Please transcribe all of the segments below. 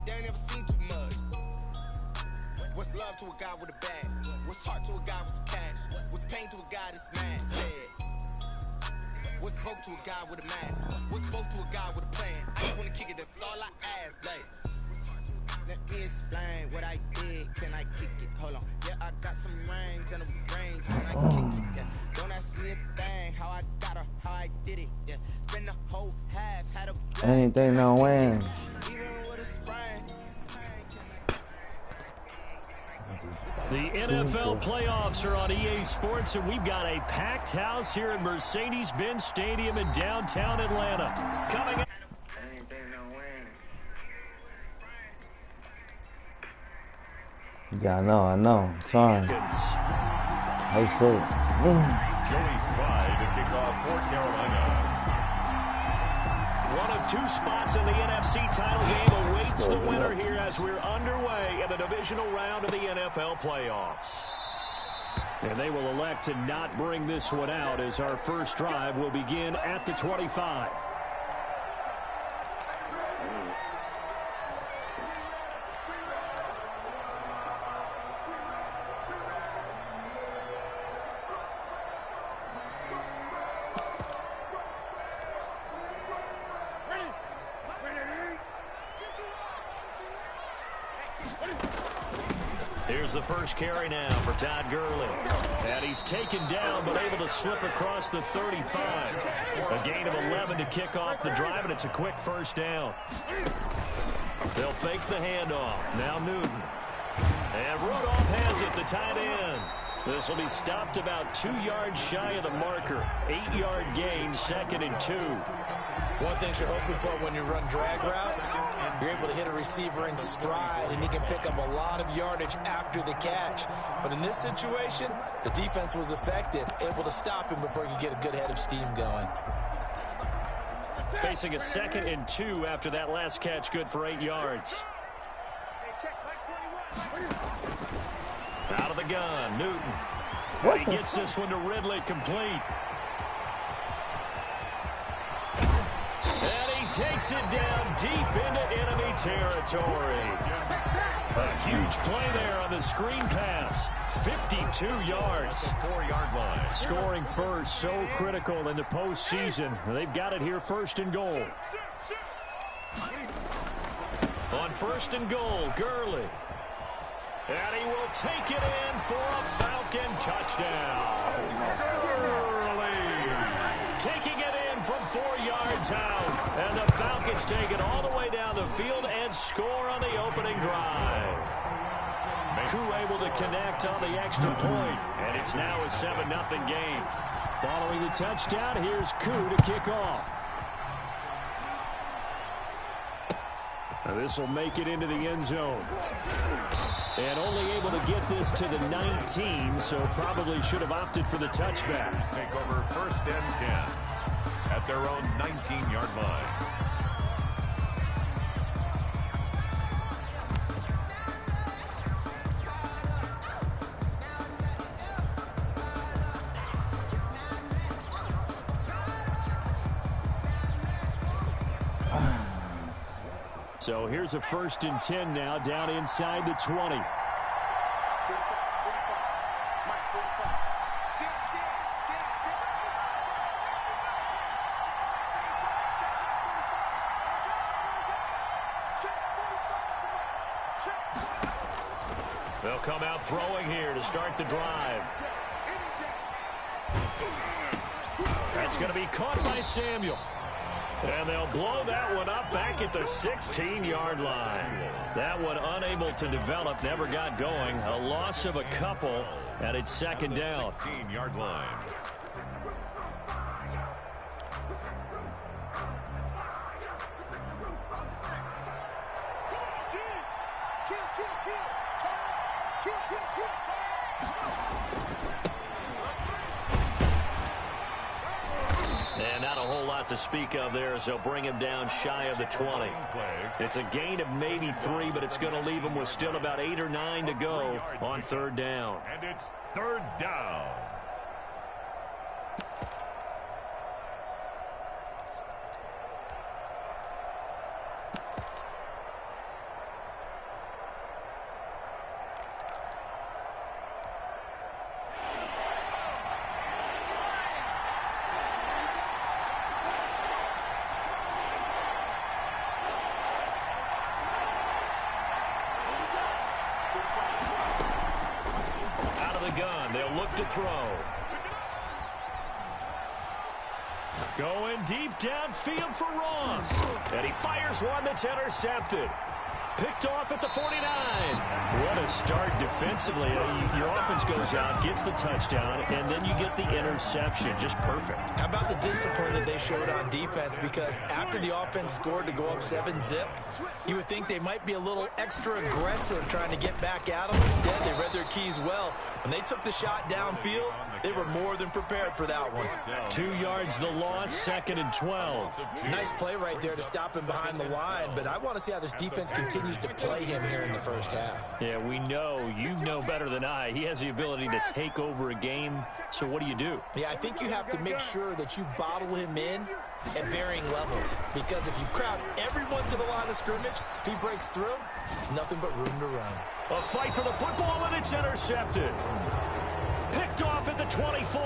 They ain't never seen too much. What's love to a guy with a bag? What's heart to a guy with some cash? What's pain to a guy that's mad? What's broke to a guy with a mask? What's broke to a guy with a plan? I just wanna kick it, that's all I ask. Like, let me explain what I did. Can I kick it? Hold on. Yeah, I got some rings and a range. Can I kick it? Yeah. Don't ask me a thing. How I got her, how I did it. Yeah. Spend the whole half, had a anything no win. Even with a sprain. The NFL playoffs are on EA Sports, and we've got a packed house here at Mercedes-Benz Stadium in downtown Atlanta. Coming up. Yeah, I know. Sorry. Hey, shit. Joey Slye to kick off for Carolina. One of two spots in the NFC title game awaits the winner here as we're underway in the divisional round of the NFL playoffs. And they will elect to not bring this one out as our first drive will begin at the 25. Here's the first carry now for Todd Gurley. And he's taken down but able to slip across the 35. A gain of 11 to kick off the drive, and it's a quick first down. They'll fake the handoff. Now Newton. And Rudolph has it, the tight end. This will be stopped about 2 yards shy of the marker. 8-yard gain, 2nd and 2. One thing you're hoping for when you run drag routes, you're able to hit a receiver in stride, and he can pick up a lot of yardage after the catch. But in this situation, the defense was effective, able to stop him before he could get a good head of steam going. Facing a 2nd and 2 after that last catch, good for 8 yards. Out of the gun, Newton. And he gets this one to Ridley, complete. And he takes it down deep into enemy territory. A huge play there on the screen pass. 52 yards. 4-yard line. Scoring first, so critical in the postseason. They've got it here, 1st and goal. On 1st and goal, Gurley. And he will take it in for a Falcon touchdown. Gurley taking it in from 4 yards out. And the Falcons take it all the way down the field and score on the opening drive. Koo able to connect on the extra point. And it's now a 7-0 game. Following the touchdown, here's Koo to kick off. Now this will make it into the end zone. And only able to get this to the 19, so probably should have opted for the touchback. Take over 1st and 10 at their own 19-yard line. So here's a 1st and 10 now, down inside the 20. They'll come out throwing here to start the drive. That's going to be caught by Samuel. And they'll blow that one up back at the 16-yard line. That one unable to develop, never got going. A loss of a couple, and it's 2nd down. 16-yard line. And not a whole lot to speak of there as they'll bring him down shy of the 20. It's a gain of maybe 3, but it's going to leave him with still about 8 or 9 to go on 3rd down. And it's 3rd down. the gun. They'll look to throw. Going deep downfield for Ross. And he fires one that's intercepted. Picked off at the 49. What a start defensively. Your offense goes out, gets the touchdown, and then you get the interception. Just perfect. How about the discipline that they showed on defense? Because after the offense scored to go up 7-zip, you would think they might be a little extra aggressive trying to get back at them. Instead, they read their keys well. When they took the shot downfield, they were more than prepared for that one. 2 yards the loss, 2nd and 12. Nice play right there to stop him behind the line, but I want to see how this defense continues to play him here in the first half. Yeah, we know. You know better than I. He has the ability to take over a game, so what do you do? Yeah, I think you have to make sure that you bottle him in at varying levels, because if you crowd everyone to the line of scrimmage, if he breaks through, there's nothing but room to run. A fight for the football, and it's intercepted. Picked off at the 24.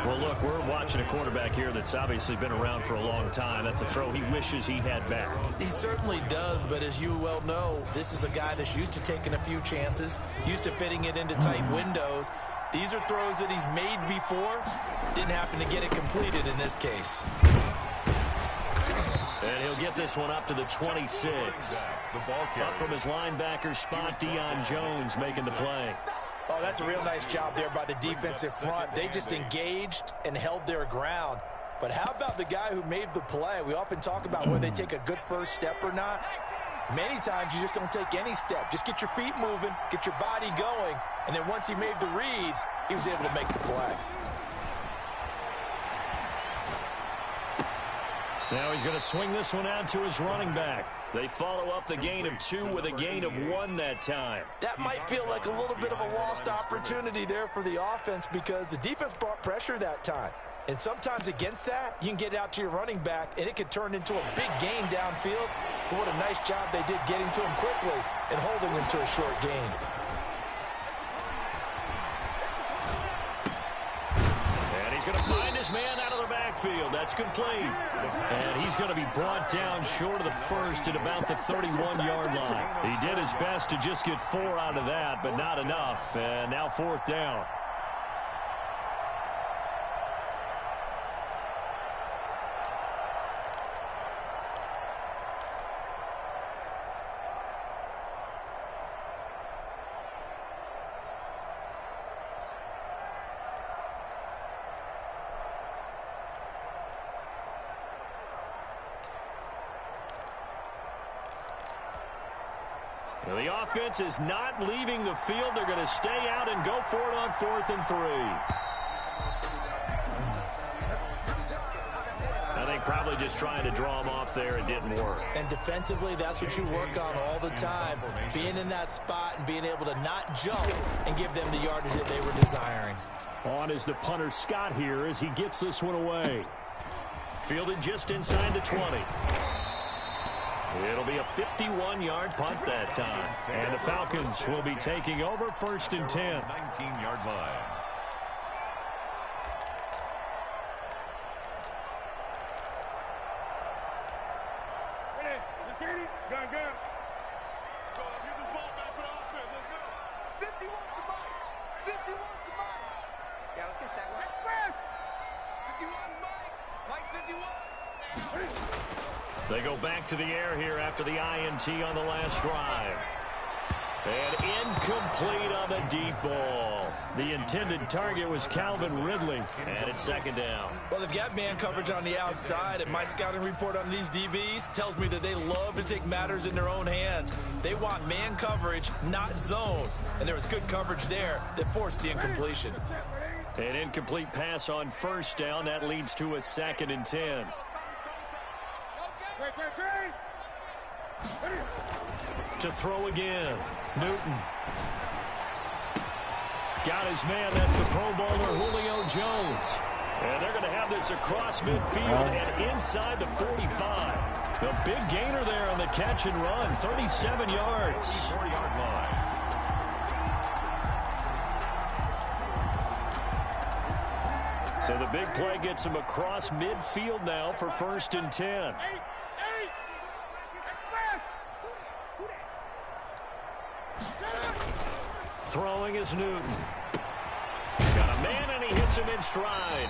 Well, look, we're watching a quarterback here that's obviously been around for a long time. That's a throw he wishes he had back. He certainly does, but as you well know, this is a guy that's used to taking a few chances, used to fitting it into tight windows. These are throws that he's made before. Didn't happen to get it completed in this case. And he'll get this one up to the 26. Up from his linebacker spot, Deion Jones making the play. Oh, that's a real nice job there by the defensive front. They just engaged and held their ground. But how about the guy who made the play? We often talk about whether they take a good first step or not. Many times you just don't take any step. Just get your feet moving, get your body going, and then once he made the read, he was able to make the play. Now he's going to swing this one out to his running back. They follow up the gain of 2 with a gain of 1 that time. That might feel like a little bit of a lost opportunity there for the offense because the defense brought pressure that time. And sometimes against that, you can get out to your running back, and it could turn into a big gain downfield. But what a nice job they did getting to him quickly and holding him to a short gain. And he's going to find his man out of the backfield. That's complete. And he's going to be brought down short of the first at about the 31-yard line. He did his best to just get 4 out of that, but not enough. And now 4th down. The offense is not leaving the field. They're going to stay out and go for it on 4th and 3. I think probably just trying to draw him off there. It didn't work. And defensively, that's what you work on all the time. Being in that spot and being able to not jump and give them the yardage that they were desiring. On is the punter Scott here as he gets this one away. Fielded just inside the 20. It'll be a 51-yard punt that time. And the Falcons will be taking over 1st and 10. 19-yard line. They go back to the air here after the INT on the last drive. And incomplete on the deep ball. The intended target was Calvin Ridley, and it's 2nd down. Well, they've got man coverage on the outside, and my scouting report on these DBs tells me that they love to take matters in their own hands. They want man coverage, not zone. And there was good coverage there that forced the incompletion. An incomplete pass on 1st down. That leads to a 2nd and 10. To throw again. Newton. Got his man. That's the Pro Bowler Julio Jones. And they're going to have this across midfield and inside the 45. The big gainer there on the catch and run. 37 yards. 4-yard line. So the big play gets him across midfield now for 1st and 10. Throwing is Newton. puts him in stride.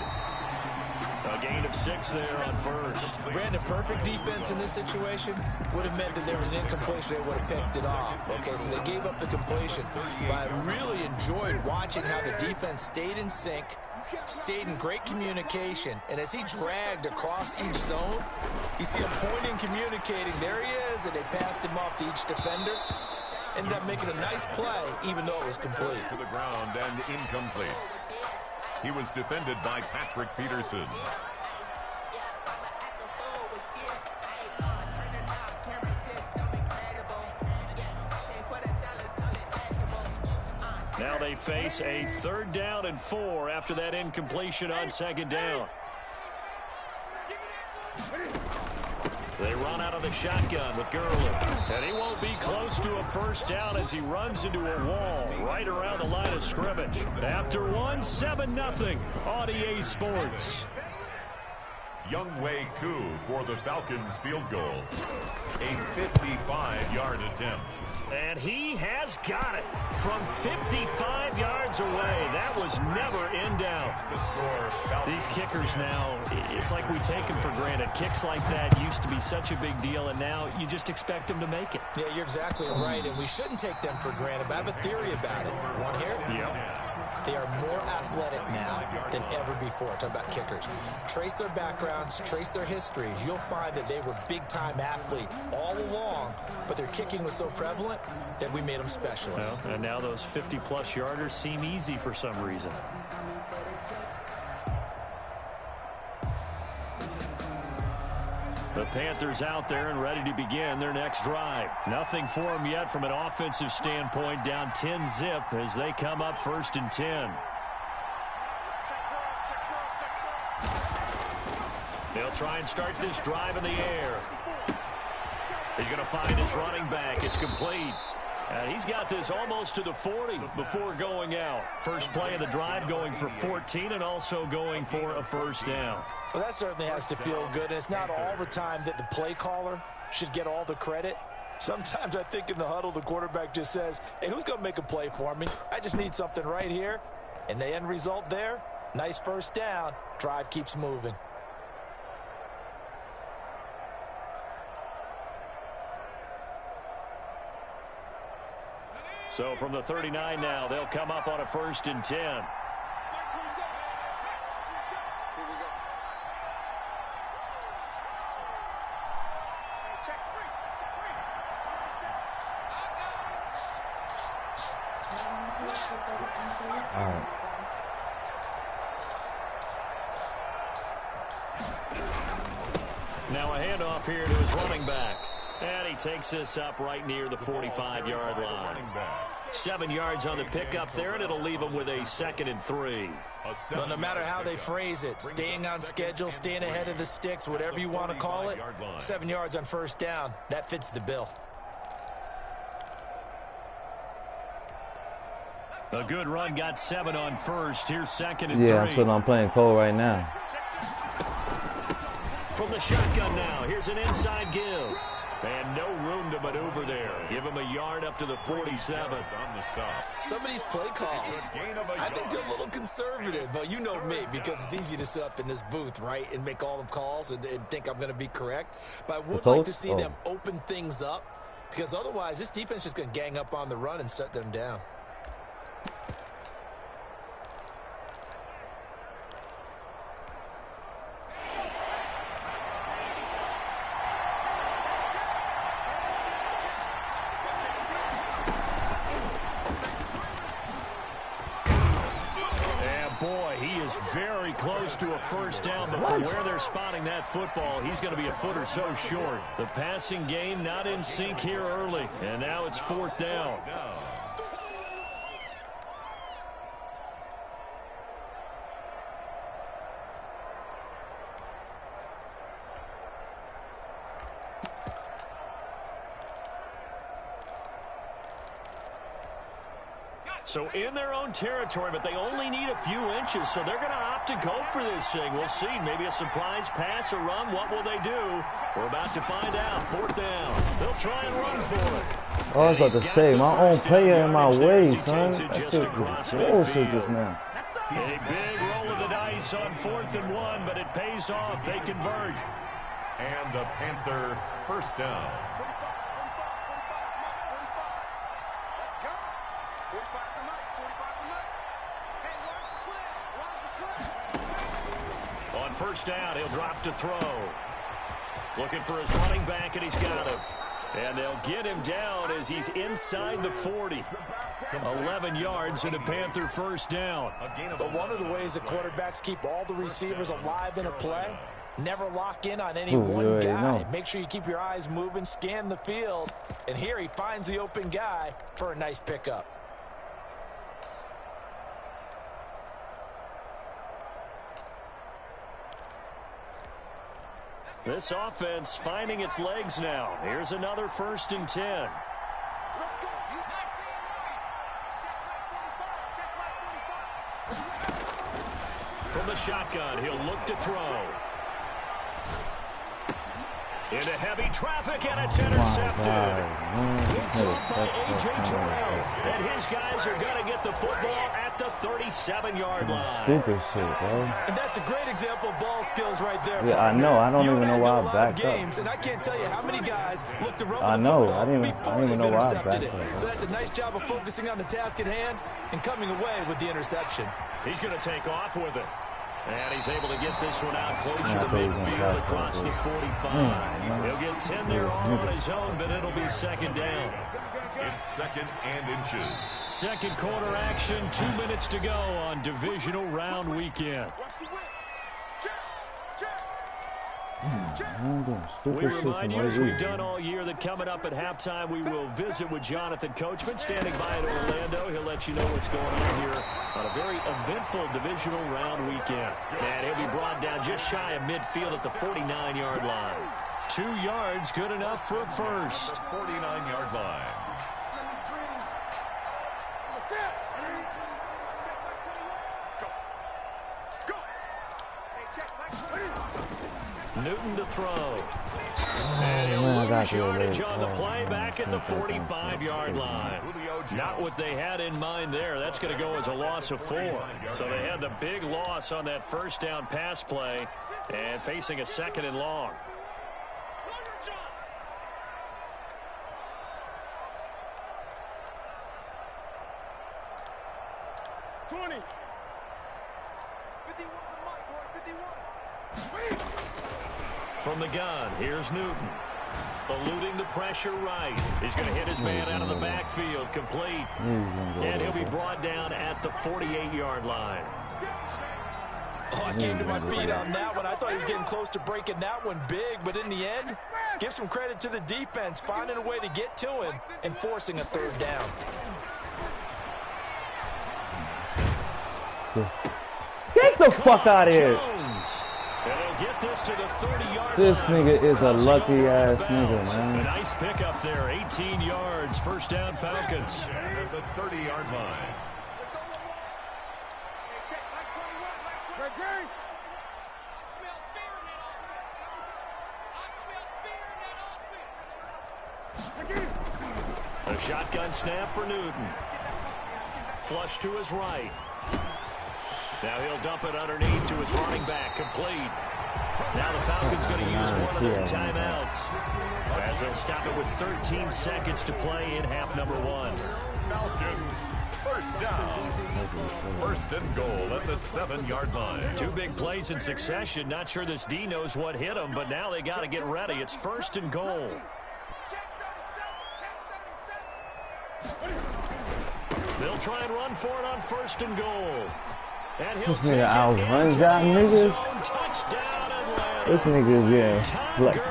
A gain of 6 there on first. Brandon, perfect defense in this situation would have meant that there was an incompletion. They would have picked it off. Okay, so they gave up the completion. But I really enjoyed watching how the defense stayed in sync, stayed in great communication, and as he dragged across each zone, you see him pointing, communicating. There he is, and they passed him off to each defender. Ended up making a nice play, even though it was complete. To the ground and incomplete. He was defended by Patrick Peterson. Now they face a 3rd down and 4 after that incompletion on 2nd down. They run out of the shotgun with Gurley. And he won't be close to a 1st down as he runs into a wall right around the line of scrimmage. After 7-0 on EA Sports. Younghoe Koo for the Falcons field goal. A 55-yard attempt. And he has got it from 55 yards away. That was never in doubt. The score. These kickers now, it's like we take them for granted. Kicks like that used to be such a big deal, and now you just expect them to make it. Yeah, you're exactly right, and we shouldn't take them for granted. But I have a theory about it. Want to hear it? Yep. They are more athletic now than ever before. Talk about kickers. Trace their backgrounds, trace their histories. You'll find that they were big-time athletes all along, but their kicking was so prevalent that we made them specialists. Well, and now those 50-plus yarders seem easy for some reason. The Panthers out there and ready to begin their next drive. Nothing for them yet from an offensive standpoint, down 10-zip as they come up 1st and 10. They'll try and start this drive in the air. He's going to find his running back. It's complete. And he's got this almost to the 40 before going out. First play of the drive going for 14 and also going for a 1st down. Well, that certainly has to feel good. And it's not all the time that the play caller should get all the credit. Sometimes I think in the huddle, the quarterback just says, hey, who's going to make a play for me? I just need something right here. And the end result there, nice 1st down. Drive keeps moving. So from the 39 now, they'll come up on a 1st and 10. All right. Now a handoff here to his running back. And he takes this up right near the 45-yard line. 7 yards on the pickup there, and it'll leave him with a 2nd and 3. Well, no matter how they phrase it, staying on schedule, staying ahead of the sticks, whatever you want to call it, 7 yards on 1st down, that fits the bill. A good run, got 7 on 1st. Here's 2nd and 3. Yeah, that's what I'm playing Cole right now. From the shotgun now, here's an inside give. And no room to maneuver there. Give him a yard up to the 47. On the stop. Some of these play calls, I think they're a little conservative. But you know me, because it's easy to sit up in this booth, right, and make all the calls and think I'm going to be correct. But I would like to see them open things up, because otherwise this defense is just going to gang up on the run and shut them down. Very close to a 1st down, but from where they're spotting that football, he's going to be a foot or so short. The passing game not in sync here early, and now it's 4th down. So in their own territory, but they only need a few inches, so they're going to opt to go for this thing. We'll see. Maybe a surprise pass or run. What will they do? We're about to find out. 4th down. They'll try and run for it. Oh, I was about to say, my own player in my way, son. That shit was bullshit just now. A big roll of chance on 4th and 1, but it pays off. They convert. And the Panther first down. On first down, he'll drop to throw. Looking for his running back, and he's got him. And they'll get him down as he's inside the 40. 11 yards and a Panther first down. But one of the ways the quarterbacks keep all the receivers alive in a play, never lock in on any one guy. Make sure you keep your eyes moving, scan the field. And here he finds the open guy for a nice pickup. This offense finding its legs now. Here's another 1st and 10. From the shotgun, he'll look to throw. Into heavy traffic, and it's intercepted. Picked up by A.J. Terrell. And his guys are going to get the football at the 37-yard line. Stupid shit, bro. And that's a great example of ball skills right there. Yeah, I know. I don't even know why I backed up. And I can't tell you how many guys look to run I know. I didn't even know why I backed it. up. So that's a nice job of focusing on the task at hand and coming away with the interception. He's going to take off with it. And he's able to get this one out closer to midfield across the 45. He'll get 10 there all on his own, but it'll be 2nd down. It's 2nd and inches. Second quarter action, 2 minutes to go on divisional round weekend. We remind you, as we've done all year, that coming up at halftime, we will visit with Jonathan Coachman, standing by in Orlando. He'll let you know what's going on here on a very eventful divisional round weekend. And he'll be brought down just shy of midfield at the 49-yard line. 2 yards, good enough for a first. 49-yard line. Newton to throw. And he'll lose yardage on the play back at the 45-yard line. Not what they had in mind there. That's going to go as a loss of 4. So they had the big loss on that first down pass play and facing a 2nd and long. From the gun, here's Newton. Eluding the pressure right. He's going to hit his man out of the backfield, complete. And he'll be brought down at the 48-yard line. Oh, I came to my feet on that one. I thought he was getting close to breaking that one big, but in the end, give some credit to the defense, finding a way to get to him and forcing a 3rd down. Get the fuck out of here. And he'll get this to the 30-yard This line. nigga is a lucky-ass nigga, man. A nice pickup there, 18 yards, first down Falcons. At the 30-yard line. A shotgun snap for Newton. Flush to his right. Now he'll dump it underneath to his running back, complete. Now the Falcons going to use one of their timeouts as they'll stop it with 13 seconds to play in half number 1. Falcons, first down. 1st and goal at the 7-yard line. 2 big plays in succession. Not sure this D knows what hit him, but now they got to get ready. It's 1st and goal. They'll try and run for it on 1st and goal. And he'll This nigga outruns y'all niggas. This nigga is getting like,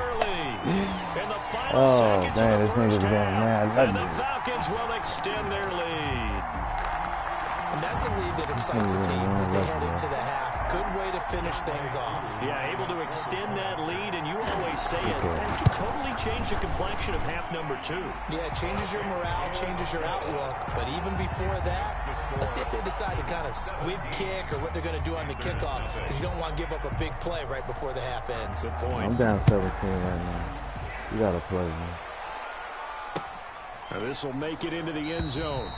oh man, this nigga's getting mad. And the Falcons will extend their lead. And that's a lead that excites the team as they head into the half. Good way to finish things off. Yeah, able to extend that lead, and you always say it. That can totally change the complexion of half number 2. Yeah, it changes your morale, changes your outlook. But even before that, let's see if they decide to kind of squib kick or what they're going to do on the kickoff, because you don't want to give up a big play right before the half ends. Good point. I'm down 17 right now. You gotta play, man. This will make it into the end zone.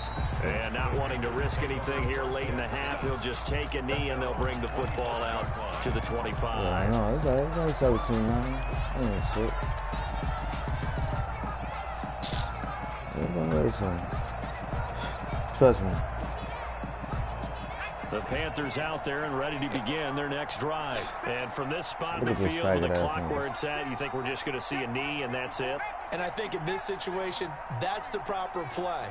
And not wanting to risk anything here late in the half, he'll just take a knee and they'll bring the football out to the 25. Yeah, I know. It's only 17-9. Ain't shit. Trust me. The Panthers out there and ready to begin their next drive. And from this spot in the field with the clock where it's at, you think we're just going to see a knee and that's it? And I think in this situation, that's the proper play.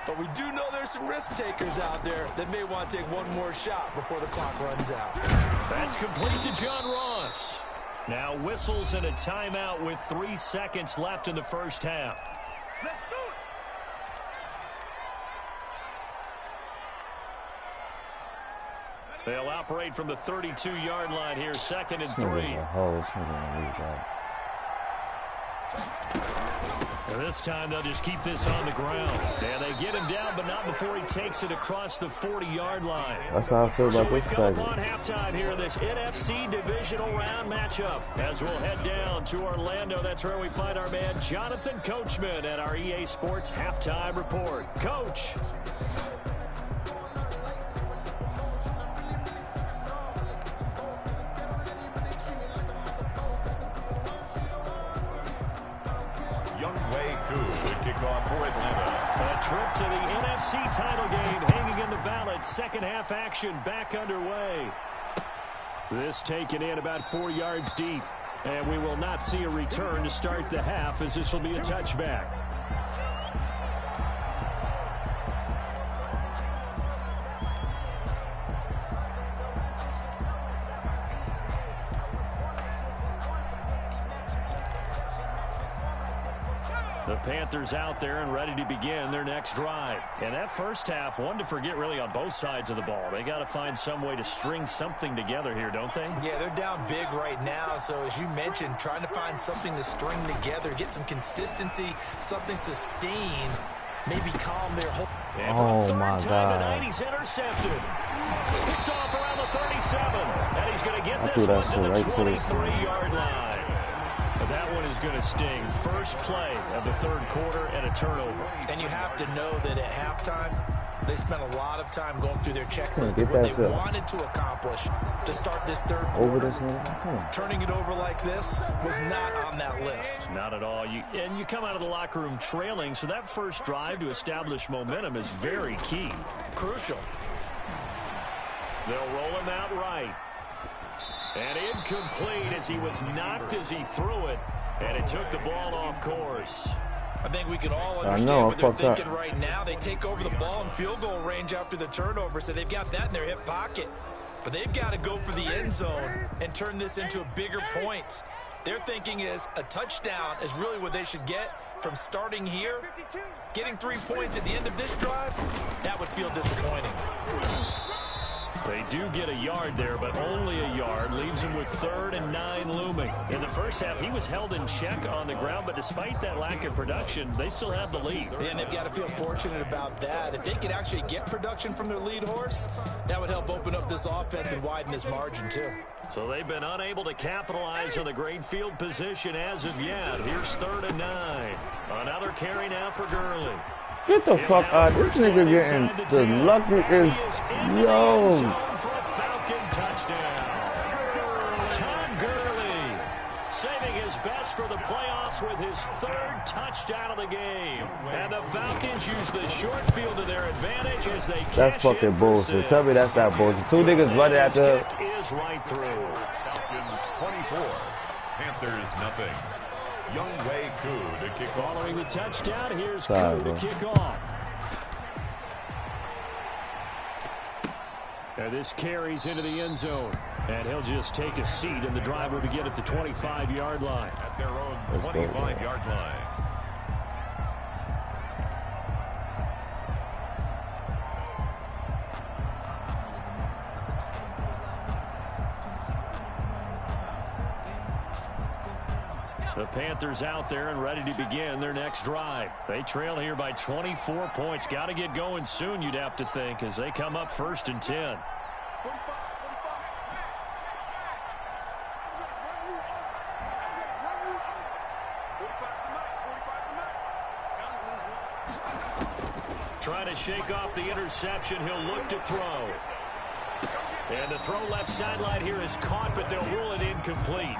But we do know there's some risk takers out there that may want to take one more shot before the clock runs out. That's complete to John Ross. Now whistles and a timeout with 3 seconds left in the first half. Let's do it. They'll operate from the 32-yard line here, 2nd and 3. And this time they'll just keep this on the ground. And they get him down, but not before he takes it across the 40-yard line. That's how I feel about this play. So we've come upon halftime here in this NFC divisional round matchup. As we'll head down to Orlando, that's where we find our man Jonathan Coachman at our EA Sports Halftime Report. Coach. A trip to the NFC title game hanging in the balance. Second half action back underway. This taken in about 4 yards deep. And we will not see a return to start the half as this will be a touchback. The Panthers out there and ready to begin their next drive. And that first half, one to forget really on both sides of the ball. They got to find some way to string something together here, don't they? Yeah, they're down big right now. So as you mentioned, trying to find something to string together, get some consistency, something sustained, maybe calm their whole. And for the third time tonight, he's intercepted. Picked off around the 37. And he's going to get this one to the 23-yard line. That one is going to sting. First play of the third quarter and a turnover. And you have to know that at halftime, they spent a lot of time going through their checklist of what they wanted to accomplish to start this third quarter. Turning it over like this was not on that list. Not at all. And you come out of the locker room trailing, so that first drive to establish momentum is very key. Crucial. They'll roll him out right. And incomplete as he was knocked as he threw it. And it took the ball off course. I think we can all understand what they're thinking right now. They take over the ball in field goal range after the turnover, so they've got that in their hip pocket. But they've got to go for the end zone and turn this into a bigger point. Their thinking is a touchdown is really what they should get from starting here. Getting 3 points at the end of this drive, that would feel disappointing. They do get a yard there, but only a yard. Leaves him with 3rd and 9 looming. In the first half, he was held in check on the ground, but despite that lack of production, they still have the lead. And they've got to feel fortunate about that. If they could actually get production from their lead horse, that would help open up this offense and widen this margin, too. So they've been unable to capitalize on the great field position as of yet. Here's 3rd and 9. Another carry now for Gurley. Get the fuck out. This nigga getting the luckiest. Yo. Tom Gurley saving his best for the playoffs with his 3rd touchdown of the game. And the Falcons use the short field to their advantage as they catch. That's fucking bullshit. Tell me that's not bullshit. 2 niggas running after her. Is right through. Falcons 24, Panthers nothing. Youngway Koo to kick off. Following the touchdown, here's Koo to kick off. And this carries into the end zone. And he'll just take a seat, and the drive will begin at the 25-yard line. At their own 25-yard line. The Panthers out there and ready to begin their next drive. They trail here by 24 points. Got to get going soon, you'd have to think, as they come up 1st and 10. Trying to shake off the interception. He'll look to throw. And the throw left sideline here is caught, but they'll rule it incomplete.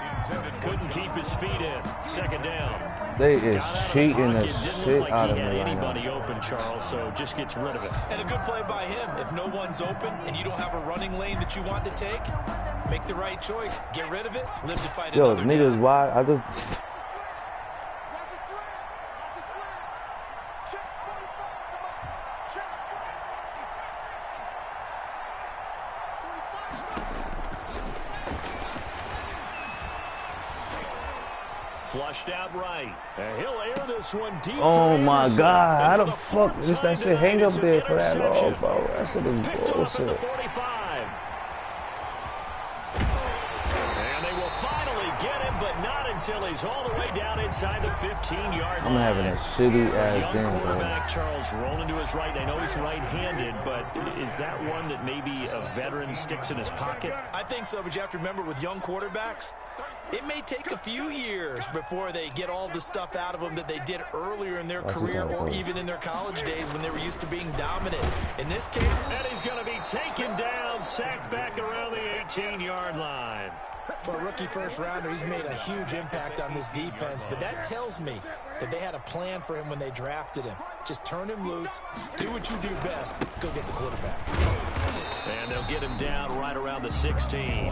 Couldn't keep his feet in. Second down. They is cheating the Didn't shit look like out he of had me right anybody now. open, Charles, so just gets rid of it. And a good play by him. If no one's open and you don't have a running lane that you want to take, make the right choice. Get rid of it. Live to fight Yo, another niggas, down. why? I just. Flushed out right. And he'll air this one deep. Oh my Anderson. God! How And the for fuck fourth is that time shit tonight, hang up it's an there for that long, interception. bro? That shit is Picked him up at the bullshit. 45. And they will finally get him, but not until he's all the way down inside the 15-yard line. I'm having a shitty ass Young game, bro. quarterback Charles rolling to his right. I know he's right-handed, but is that one that maybe a veteran sticks in his pocket? I think so, but you have to remember with young quarterbacks, it may take a few years before they get all the stuff out of them that they did earlier in their career or even in their college days when they were used to being dominant. In this case, And he's going to be taken down, sacked back around the 18-yard line. for a rookie first-rounder, he's made a huge impact on this defense, but that tells me that they had a plan for him when they drafted him. Just turn him loose, do what you do best, go get the quarterback. And they'll get him down right around the 16.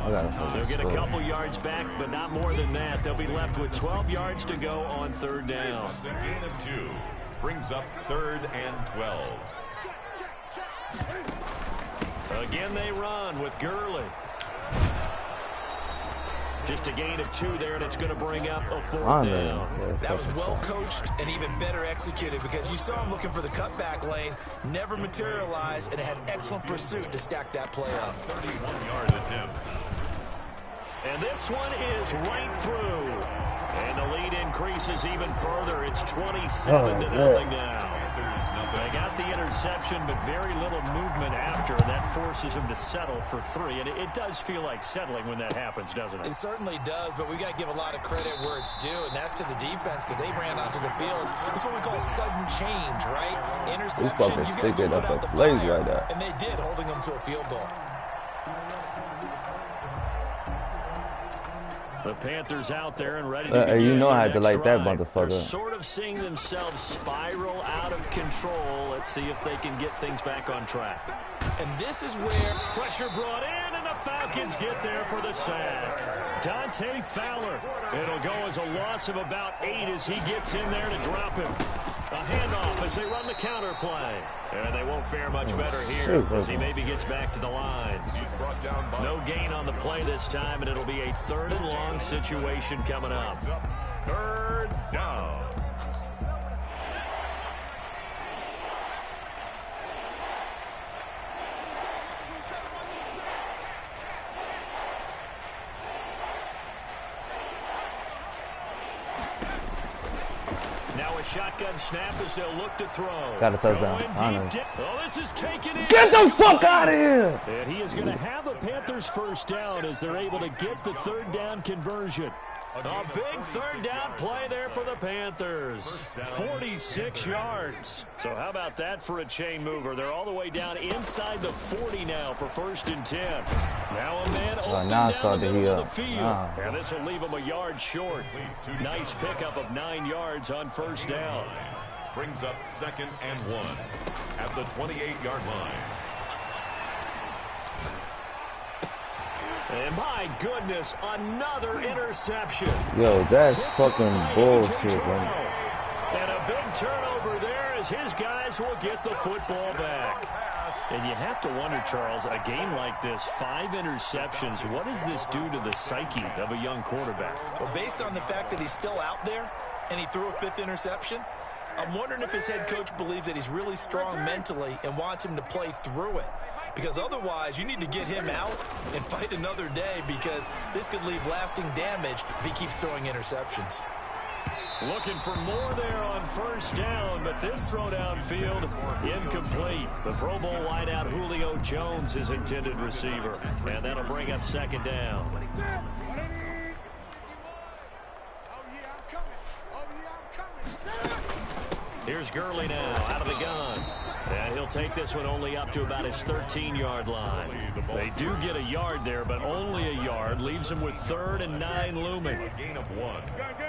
They'll get a couple yards back, but not more than that. They'll be left with 12 yards to go on third down. It's a gain of 2. Brings up 3rd and 12. Again, they run with Gurley. Just a gain of 2 there, and it's going to bring up a fourth down. That was well coached and even better executed because you saw him looking for the cutback lane, never materialized, and had excellent pursuit to stack that play up. 31-yard attempt. And this one is right through. And the lead increases even further. It's 27-0 now. They got the interception, but very little movement after, and that forces them to settle for 3. And it does feel like settling when that happens, doesn't it? It certainly does, but we got to give a lot of credit where it's due, and that's to the defense because they ran onto the field. It's what we call sudden change, right? Interception, you got to put out the fire, right, and they did, holding them to a field goal. The Panthers out there and ready to begin. You know I had to their like that drive. motherfucker. They're sort of seeing themselves spiral out of control. Let's see if they can get things back on track. And this is where Pressure brought in, and the Falcons get there for the sack. Dante Fowler. It'll go as a loss of about 8 as he gets in there to drop him. A handoff as they run the counter play. And they won't fare much better here as he maybe gets back to the line. He's brought down by No gain on the play this time, and it'll be a 3rd and long situation coming up. 3rd down. Now a shotgun snap as they'll look to throw. Got a touchdown. Going deep. Oh, this is taken in. Get the fuck out of here! And he is going to have a Panthers first down as they're able to get the 3rd down conversion. A big 3rd down play there for the Panthers. 46 yards. So how about that for a chain mover? They're all the way down inside the 40 now for 1st and 10. Now a man open now down the middle of the field. Nah. And this will leave him a yard short. Nice pickup of 9 yards on 1st down. Brings up 2nd and 1 at the 28-yard line. And my goodness, another interception. Yo, that's fucking bullshit, man. And a big turnover there as his guys will get the football back. And you have to wonder, Charles, a game like this, 5 interceptions, what does this do to the psyche of a young quarterback? Well, based on the fact that he's still out there and he threw a 5th interception, I'm wondering if his head coach believes that he's really strong mentally and wants him to play through it. Because otherwise, you need to get him out and fight another day because this could leave lasting damage if he keeps throwing interceptions. Looking for more there on 1st down, but this throw downfield incomplete. The Pro Bowl wideout Julio Jones is intended receiver, and that'll bring up 2nd down. Here's Gurley now out of the gun. And he'll take this one only up to about his 13-yard line. They do get a yard there, but only a yard. Leaves him with 3rd and 9 looming. A gain of 1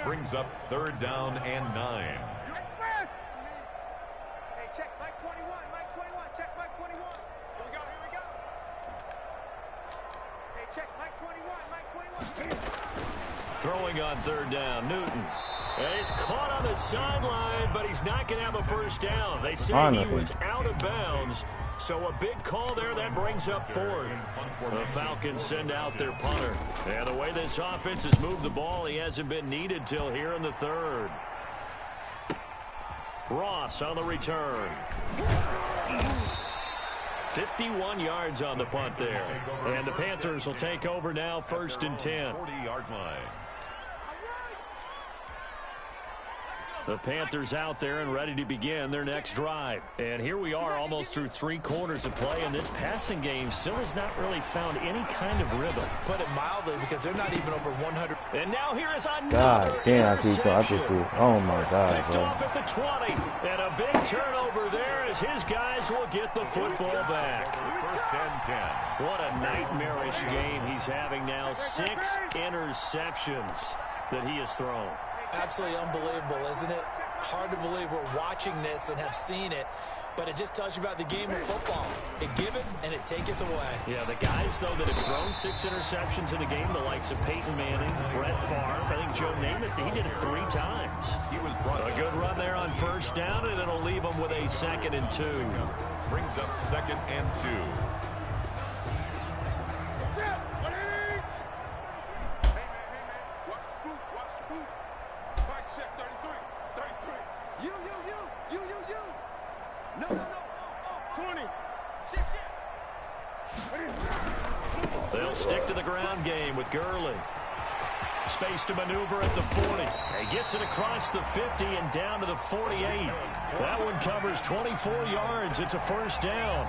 brings up 3rd down and 9. Hey, check Mike 21, Mike 21, check Mike 21. Here we go, here we go. Hey, check Mike 21, Mike 21. Throwing on 3rd down, Newton. And he's caught on the sideline, but he's not going to have a first down. They say he was out of bounds, so a big call there. That brings up 4th. The Falcons send out their punter. And the way this offense has moved the ball, he hasn't been needed till here in the 3rd. Ross on the return. 51 yards on the punt there. And the Panthers will take over now, 1st and 10. 40-yard line. The Panthers out there and ready to begin their next drive. And here we are almost through 3 quarters of play, and this passing game still has not really found any kind of rhythm. Put it mildly, because they're not even over 100. And now here is another God damn, oh my God, picked bro. off at the 20, and a big turnover there as his guys will get the football back. 1st and 10. What a nightmarish game he's having now. 6 interceptions that he has thrown. Absolutely unbelievable, isn't it? Hard to believe we're watching this and have seen it, but it just tells you about the game of football. It giveth and it taketh away. Yeah, the guys, though, that have thrown 6 interceptions in a game, the likes of Peyton Manning, Brett Favre, I think Joe Namath, he did it 3 times. He was brought a good run there on 1st down, and it'll leave him with a 2nd and 2. Brings up 2nd and 2. They'll stick to the ground game with Gurley. Space to maneuver at the 40. He gets it across the 50 and down to the 48. That one covers 24 yards. It's a 1st down.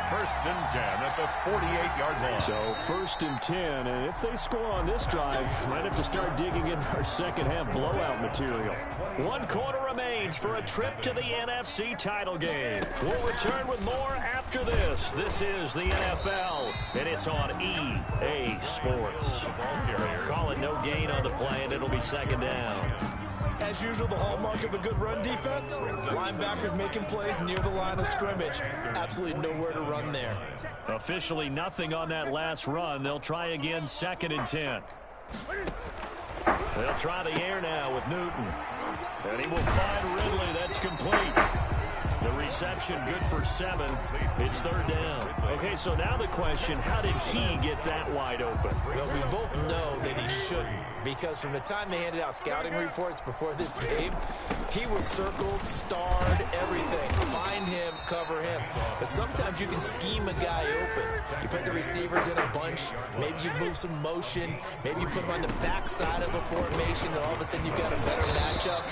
1st and 10 at the 48-yard line. So 1st and 10, and if they score on this drive, might have to start digging in our second-half blowout material. 1 quarter remains for a trip to the NFC title game. We'll return with more after this. This is the NFL, and it's on EA Sports. Call it no gain on the play, and it'll be 2nd down. As usual, the hallmark of a good run defense, linebackers making plays near the line of scrimmage. Absolutely nowhere to run there. Officially nothing on that last run. They'll try again, 2nd and 10. They'll try the air now with Newton. And he will find Ridley. That's complete. The reception good for 7. It's 3rd down. Okay, so now the question, how did he get that wide open? Well, we both know that he shouldn't, because from the time they handed out scouting reports before this game, he was circled, starred, everything. Find him, cover him. But sometimes you can scheme a guy open. You put the receivers in a bunch. Maybe you move some motion. Maybe you put him on the backside of a formation, and all of a sudden you've got a better matchup.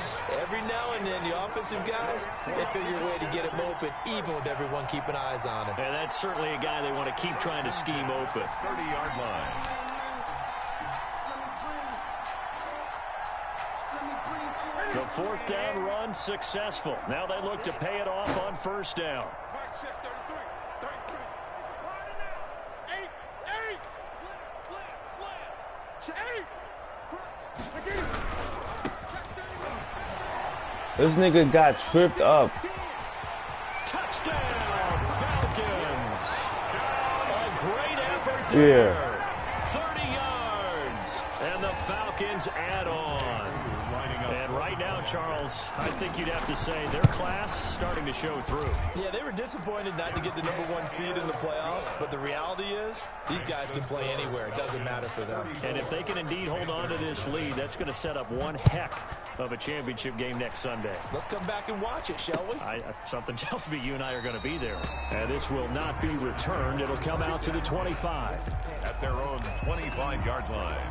Every now and then, the offensive guys, they figure a way to get him open, even with everyone keeping eyes on him. And that's certainly a guy they want to keep trying to scheme open. 30-yard line. The 4th down run successful. Now they look to pay it off on 1st down. This nigga got tripped up. Touchdown, Falcons. A great effort there. Yeah. 30 yards. And the Falcons add on. And right now, Charles, I think you'd have to say their class starting to show through. Yeah, they were disappointed not to get the #1 seed in the playoffs, but the reality is these guys can play anywhere. It doesn't matter for them. And if they can indeed hold on to this lead, that's going to set up one heck of a championship game next Sunday. Let's come back and watch it, shall we? Something tells me you and I are going to be there. And this will not be returned. It'll come out to the 25. At their own 25-yard line.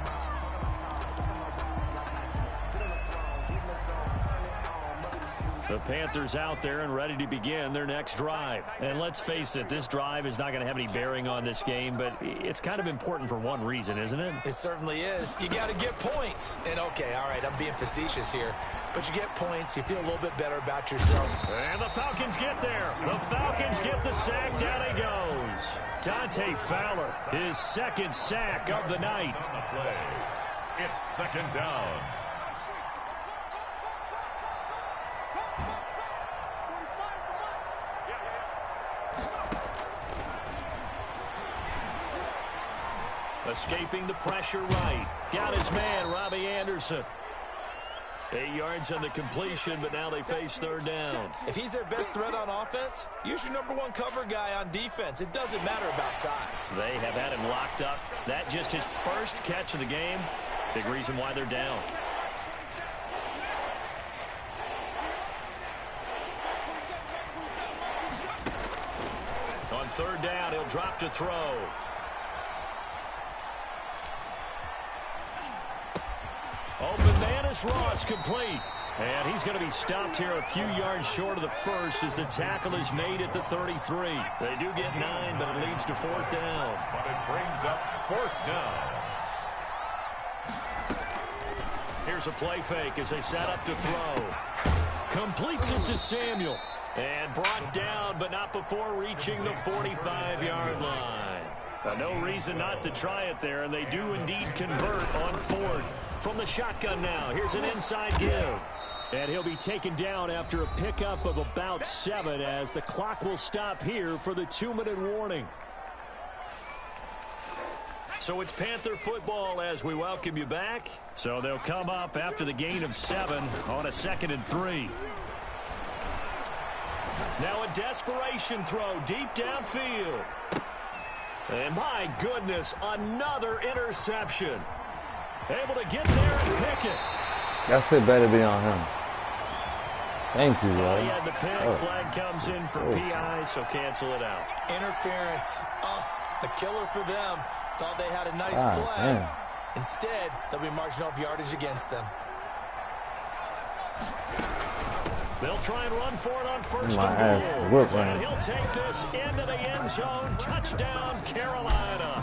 The Panthers out there and ready to begin their next drive. And let's face it, this drive is not going to have any bearing on this game, but it's kind of important for one reason, isn't it? It certainly is. You got to get points. And, okay, all right, I'm being facetious here. But you get points, you feel a little bit better about yourself. And the Falcons get there. The Falcons get the sack. Down he goes. Dante Fowler, his second sack of the night. On the play. It's second down. Escaping the pressure right. Got his man, Robbie Anderson. 8 yards on the completion, but now they face third down. If he's their best threat on offense, use your #1 cover guy on defense. It doesn't matter about size. They have had him locked up. That just his first catch of the game. Big reason why they're down. On third down, he'll drop to throw. Open man is Ross, complete. And he's going to be stopped here a few yards short of the first as the tackle is made at the 33. They do get 9, but it leads to fourth down. But it brings up fourth down. Here's a play fake as they set up to throw. Completes it to Samuel. And brought down, but not before reaching the 45-yard line. No reason not to try it there, and they do indeed convert on fourth. From the shotgun now, here's an inside give. And he'll be taken down after a pickup of about 7 as the clock will stop here for the 2-minute warning. So it's Panther football as we welcome you back. So they'll come up after the gain of 7 on a 2nd and 3. Now a desperation throw deep downfield. And my goodness, another interception. Able to get there and pick it. That shit better be on him. Thank you, bro. He had the pick. Flag comes in for PI, so cancel it out. Interference. Oh, the killer for them. Thought they had a nice play. Damn. Instead, they'll be marching off yardage against them. They'll try and run for it on first My and ass goal. whooped, And man. he'll take this into the end zone. Touchdown, Carolina.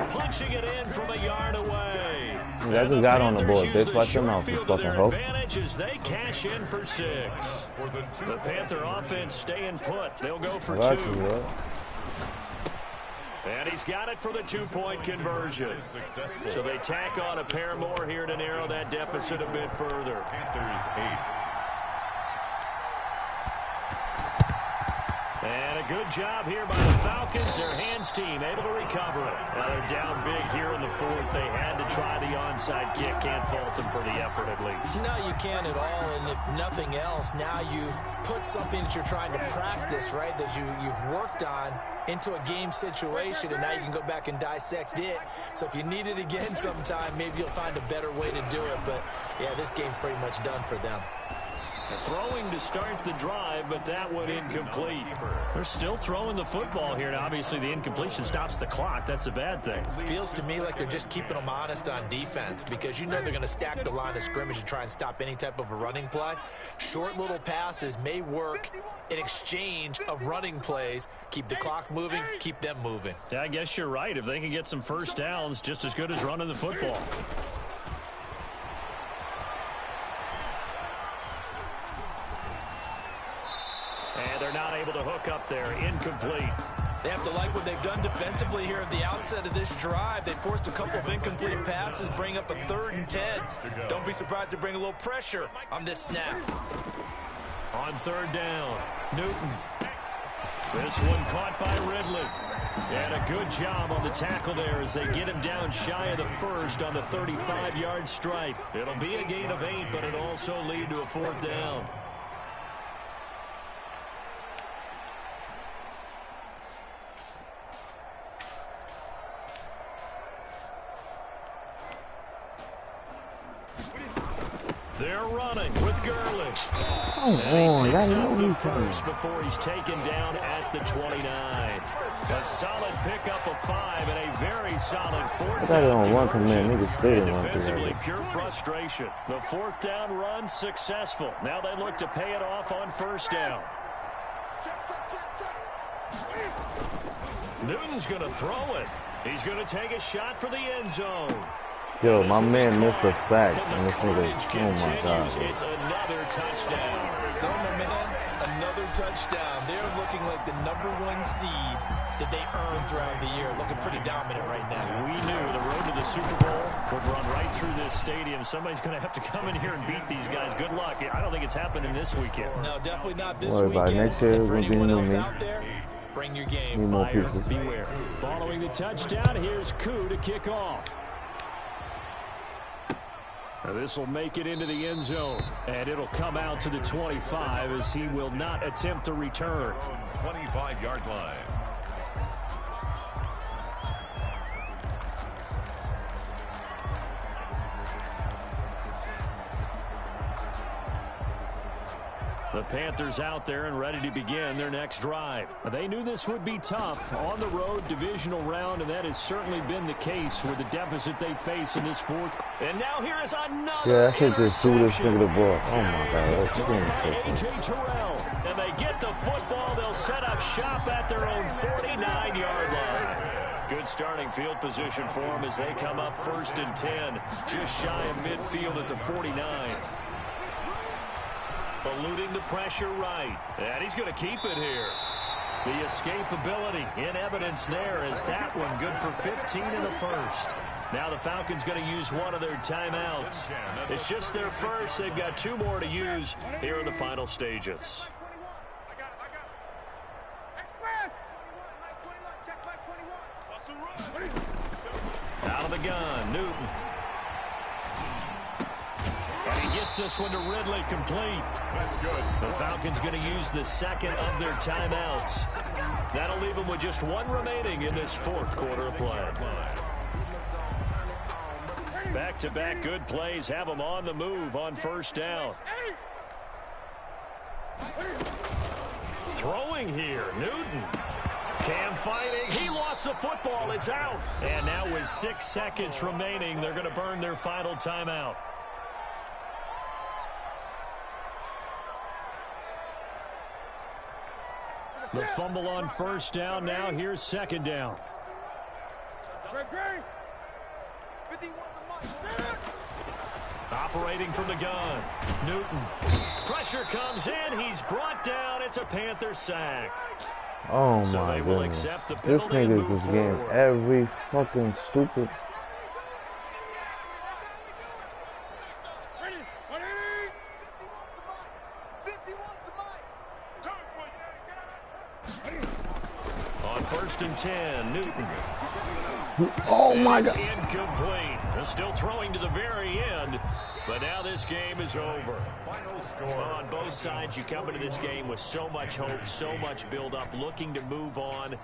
Punching it in from a yard away. That just got on the board, bitch. Watch your mouth, you fucking hoe. Advantage as they cash in for 6. The Panther offense staying put. They'll go for 2. Bro. And he's got it for the 2-point conversion. So they tack on a pair more here to narrow that deficit a bit further. Panthers 8. And a good job here by the Falcons. Their hands team able to recover it. Now they're down big here in the fourth. They had to try the onside kick. Can't fault them for the effort at least. No, you can't at all. And if nothing else, now you've put something that you're trying to practice, right, that you've worked on into a game situation, and now you can go back and dissect it. So if you need it again sometime, maybe you'll find a better way to do it. But, yeah, this game's pretty much done for them. Throwing to start the drive, but that one incomplete. They're still throwing the football here, and obviously the incompletion stops the clock. That's a bad thing. Feels to me like they're just keeping them honest on defense because you know they're going to stack the line of scrimmage and try and stop any type of a running play. Short little passes may work in exchange of running plays. Keep the clock moving, keep them moving. Yeah, I guess you're right. If they can get some first downs, just as good as running the football. And they're not able to hook up there. Incomplete. They have to like what they've done defensively here at the outset of this drive. They forced a couple of incomplete passes, bring up a 3rd and 10. Don't be surprised to bring a little pressure on this snap. On third down, Newton. This one caught by Ridley. And a good job on the tackle there as they get him down shy of the first on the 35-yard stripe. It'll be a gain of 8, but it'll also lead to a 4th down. They're running with Gurley. Come on, y'all know The he's first before he's taken down at the 29. A solid pickup of 5 and a very solid fourth I down don't want to conversion. man. Niggas stay And in one defensively, thing. pure frustration. The fourth down run successful. Now they look to pay it off on first down. Newton's going to throw it. He's going to take a shot for the end zone. Yo, my man missed a sack, and this nigga, oh my God. It's another touchdown. So, my man, another touchdown. They're looking like the #1 seed that they earned throughout the year. Looking pretty dominant right now. We knew the road to the Super Bowl would run right through this stadium. Somebody's going to have to come in here and beat these guys. Good luck. I don't think it's happening this weekend. No, definitely not this Worry about weekend. next year, And for it's gonna be anyone new else me. out there, bring your game. Need more Buyer pieces. beware. Following the touchdown, here's Koo to kick off. This will make it into the end zone, and it'll come out to the 25 as he will not attempt to return. 25-yard line. The Panthers out there and ready to begin their next drive. They knew this would be tough on the road divisional round, and that has certainly been the case with the deficit they face in this fourth. And now here is another Yeah, I should just threw this interception. nigga the ball. Oh my God. That's By A.J. Terrell. And they get the football. They'll set up shop at their own 49-yard line. Good starting field position for them as they come up 1st and 10. Just shy of midfield at the 49. Eluding the pressure right. And he's going to keep it here. The escapability in evidence there as that one good for 15 in the first. Now the Falcons going to use one of their timeouts. It's just their first. They've got 2 more to use here in the final stages. Out of the gun, Newton. And he gets this one to Ridley complete. That's good. The Falcons going to use the second of their timeouts. That'll leave them with just 1 remaining in this fourth quarter of play. Back-to-back good plays have them on the move on first down. Throwing here, Newton. Cam fighting. He lost the football. It's out. And now with 6 seconds remaining, they're going to burn their final timeout. The fumble on first down. Now here's second down. Operating from the gun. Newton. Pressure comes in. He's brought down. It's a Panther sack. Oh So my they will goodness. accept the This penalty and nigga is move just getting forward. every fucking stupid. On 1st and 10, Newton. Oh my It's God. incomplete. They're still throwing to the very end, but now this game is over. Final score. Well, on both sides, you come into this game with so much hope, so much build-up, looking to move on.